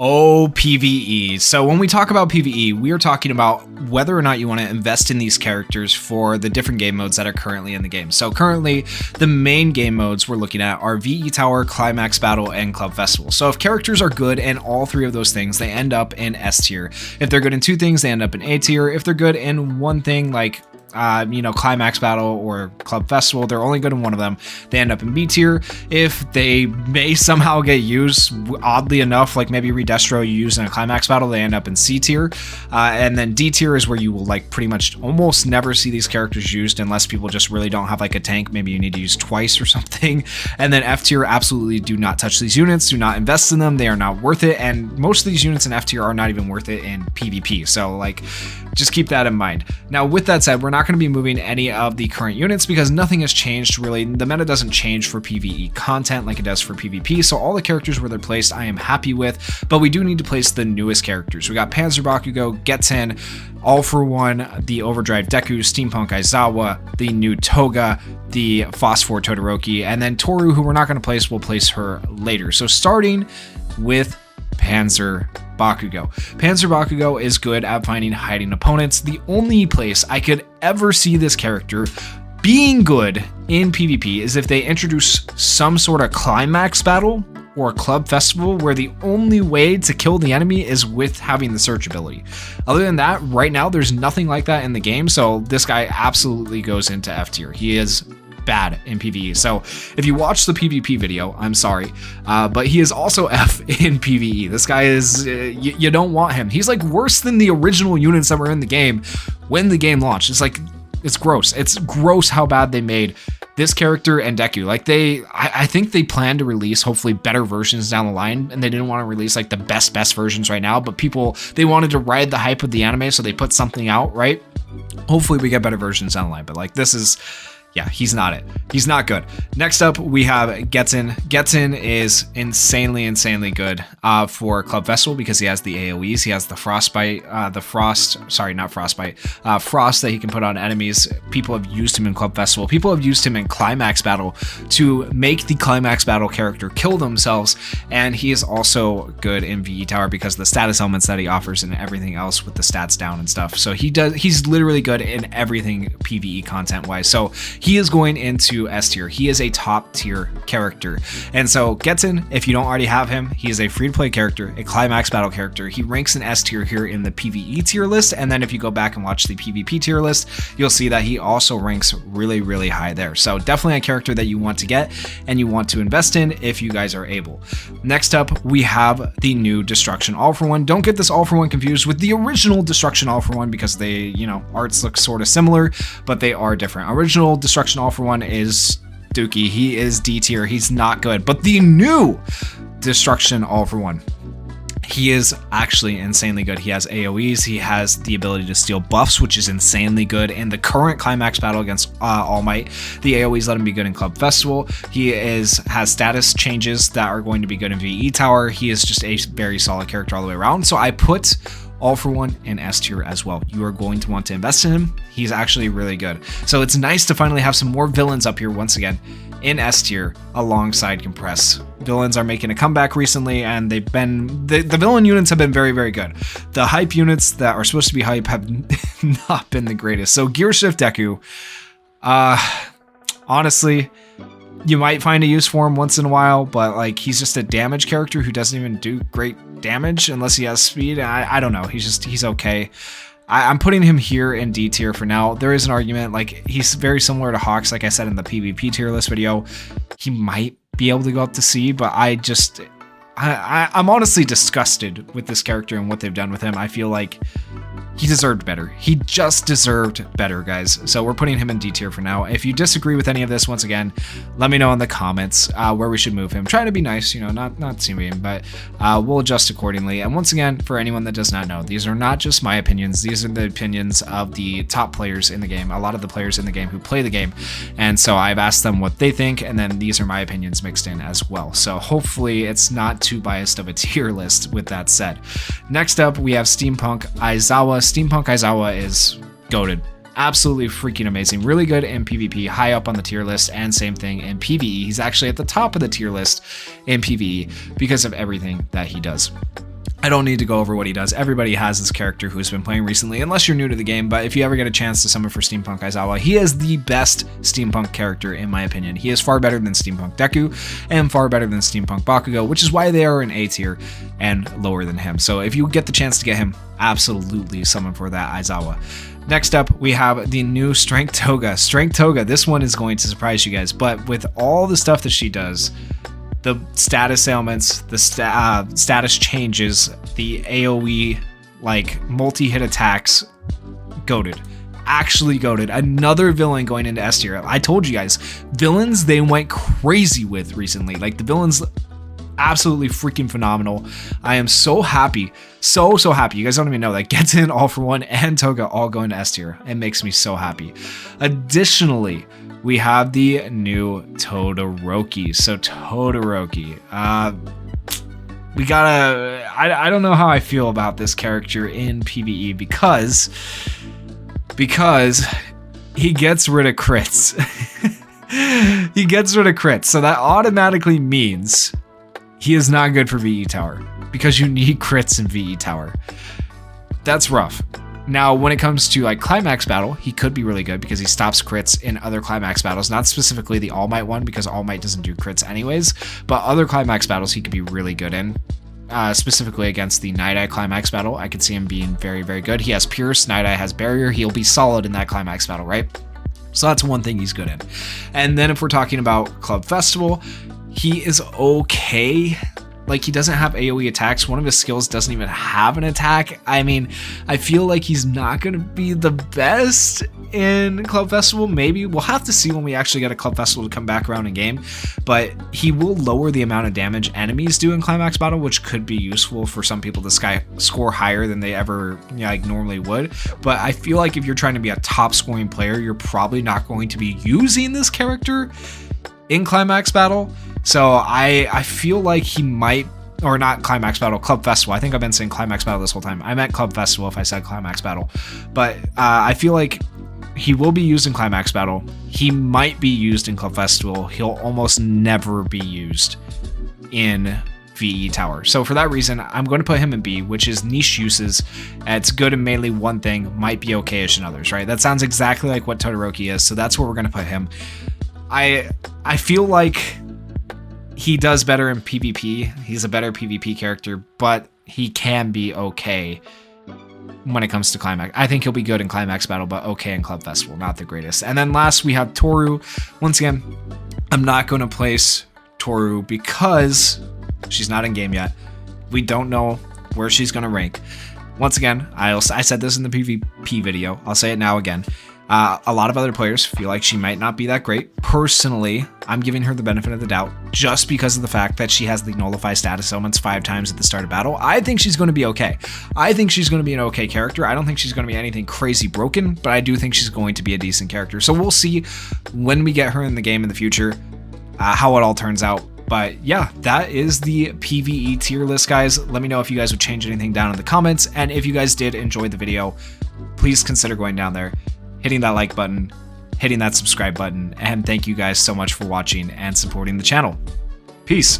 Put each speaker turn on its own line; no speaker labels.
Oh, PVE. So when we talk about PVE, we are talking about whether or not you want to invest in these characters for the different game modes that are currently in the game. So currently, the main game modes we're looking at are VE Tower, Climax Battle, and Club Festival. So if characters are good in all three of those things, they end up in S tier. If they're good in two things, they end up in A tier. If they're good in one thing, like Climax Battle or Club Festival, they're only good in one of them, they end up in B tier. If they may somehow get used, oddly enough, like maybe Redestro you use in a Climax Battle, they end up in C tier. And then D tier is where you will like pretty much almost never see these characters used unless people just really don't have like a tank, maybe you need to use twice or something. And then F tier, absolutely do not touch these units, do not invest in them, they are not worth it, and most of these units in F tier are not even worth it in PvP, so like just keep that in mind. Now with that said, we're not going to be moving any of the current units because nothing has changed really. The meta doesn't change for PvE content like it does for PvP, so all the characters where they're placed I am happy with, but we do need to place the newest characters. We got Panzer Bakugo, Getzen, All For One, the Overdrive Deku, Steampunk Aizawa, the new Toga, the Phosphor Todoroki, and then Toru, who we're not going to place, we'll place her later. So starting with Panzer Bakugo. Panzer Bakugo is good at finding hiding opponents. The only place I could ever see this character being good in PvP is if they introduce some sort of climax battle or club festival where the only way to kill the enemy is with having the search ability. Other than that, right now there's nothing like that in the game, so this guy absolutely goes into F tier. He is bad in PvE. So if you watch the PvP video, I'm sorry, but he is also F in PvE. This guy is, you don't want him. He's like worse than the original units that were in the game when the game launched. It's like, it's gross. It's gross how bad they made this character and Deku. Like I think they plan to release hopefully better versions down the line, and they didn't want to release like the best versions right now, but they wanted to ride the hype of the anime, so they put something out, right? Hopefully we get better versions down the line, but like this is, yeah, he's not it. He's not good. Next up, we have Getzen. Getzen is insanely good for Club Festival because he has the AoEs. He has the frostbite, frost that he can put on enemies. People have used him in Club Festival. People have used him in Climax Battle to make the Climax Battle character kill themselves. And he is also good in VE Tower because of the status elements that he offers and everything else with the stats down and stuff. So he's literally good in everything PvE content wise. So he is going into S tier. He is a top tier character. And so Getzen, if you don't already have him, he is a free to play character, a Climax Battle character. He ranks in S tier here in the PvE tier list. And then if you go back and watch the PvP tier list, you'll see that he also ranks really high there. So definitely a character that you want to get and you want to invest in if you guys are able. Next up, we have the new Destruction All For One. Don't get this All For One confused with the original Destruction All For One because they, arts look sort of similar, but they are different. Original Destruction All For One is Dookie. He is D tier. He's not good. But the new Destruction All For One, he is actually insanely good. He has AoEs. He has the ability to steal buffs, which is insanely good. In the current Climax Battle against All Might, the AoEs let him be good in Club Festival. He has status changes that are going to be good in VE Tower. He is just a very solid character all the way around. So I put All For One in S tier as well. You are going to want to invest in him. He's actually really good. So it's nice to finally have some more villains up here once again in S tier alongside Compress. Villains are making a comeback recently, and they've been the villain units have been very good. The hype units that are supposed to be hype have not been the greatest. So Gear Shift Deku, honestly, you might find a use for him once in a while, but like he's just a damage character who doesn't even do great damage unless he has speed. I don't know. He's okay. I'm putting him here in D tier for now. There is an argument, like he's very similar to Hawks, like I said in the PvP tier list video. He might be able to go up to C, but I'm honestly disgusted with this character and what they've done with him. I feel like he deserved better. He just deserved better, guys. So we're putting him in D tier for now. If you disagree with any of this, once again, let me know in the comments where we should move him. Try to be nice, not see him, but we'll adjust accordingly. And once again, for anyone that does not know, these are not just my opinions. These are the opinions of the top players in the game, a lot of the players in the game who play the game. And so I've asked them what they think, and then these are my opinions mixed in as well. So hopefully it's not too biased of a tier list with that said. Next up, we have Steampunk Aizawa. Steampunk Aizawa is goated. Absolutely freaking amazing. Really good in PvP, high up on the tier list, and same thing in PvE. He's actually at the top of the tier list in PvE because of everything that he does. I don't need to go over what he does. Everybody has this character who's been playing recently, unless you're new to the game, but if you ever get a chance to summon for Steampunk Aizawa, he is the best Steampunk character in my opinion. He is far better than Steampunk Deku and far better than Steampunk Bakugo, which is why they are in A tier and lower than him. So if you get the chance to get him, absolutely summon for that Aizawa. Next up, we have the new Strength Toga. Strength Toga, this one is going to surprise you guys, but with all the stuff that she does, the status ailments, the status changes, the AoE, like multi-hit attacks, goated. Actually goated. Another villain going into S tier. I told you guys, villains they went crazy with recently. Like the villains, absolutely freaking phenomenal. I am so happy. So happy. You guys don't even know that Getten, All For One, and Toga all going to S tier. It makes me so happy. Additionally, we have the new Todoroki. So Todoroki, we gotta, I don't know how I feel about this character in PvE because he gets rid of crits. He gets rid of crits. So that automatically means he is not good for VE Tower because you need crits in VE Tower. That's rough. Now, when it comes to like Climax battle, he could be really good because he stops crits in other Climax battles, not specifically the All Might one because All Might doesn't do crits anyways, but other Climax battles he could be really good in. Specifically against the Night Eye Climax battle, I could see him being very, very good. He has Pierce, Night Eye has Barrier, he'll be solid in that Climax battle, right? So that's one thing he's good in. And then if we're talking about Club Festival, he is okay. Like, he doesn't have AoE attacks. One of his skills doesn't even have an attack. I mean, I feel like he's not going to be the best in Club Festival. Maybe. We'll have to see when we actually get a Club Festival to come back around in game. But he will lower the amount of damage enemies do in Climax Battle, which could be useful for some people to score higher than they ever like normally would. But I feel like if you're trying to be a top scoring player, you're probably not going to be using this character in Climax Battle. So I feel like he might, or not Climax Battle, Club Festival. I think I've been saying Climax Battle this whole time. I meant Club Festival if I said Climax Battle. But I feel like he will be used in Climax Battle. He might be used in Club Festival. He'll almost never be used in VE Tower. So for that reason, I'm going to put him in B, which is niche uses. It's good in mainly one thing, might be okay-ish in others, right? That sounds exactly like what Todoroki is, so that's where we're going to put him. I feel like he does better in PvP. He's a better PvP character, but he can be okay when it comes to Climax. I think he'll be good in Climax Battle, but okay in Club Festival, not the greatest. And then last, we have Toru. Once again, I'm not going to place Toru because she's not in game yet. We don't know where she's going to rank. Once again, I said this in the PvP video. I'll say it now again. A lot of other players feel like she might not be that great. Personally, I'm giving her the benefit of the doubt just because of the fact that she has the nullify status elements 5 times at the start of battle. I think she's going to be okay. I think she's going to be an okay character. I don't think she's going to be anything crazy broken, but I do think she's going to be a decent character. So we'll see when we get her in the game in the future how it all turns out. But yeah, that is the PvE tier list, guys. Let me know if you guys would change anything down in the comments. And if you guys did enjoy the video, please consider going down there, hitting that like button, hitting that subscribe button, and thank you guys so much for watching and supporting the channel. Peace.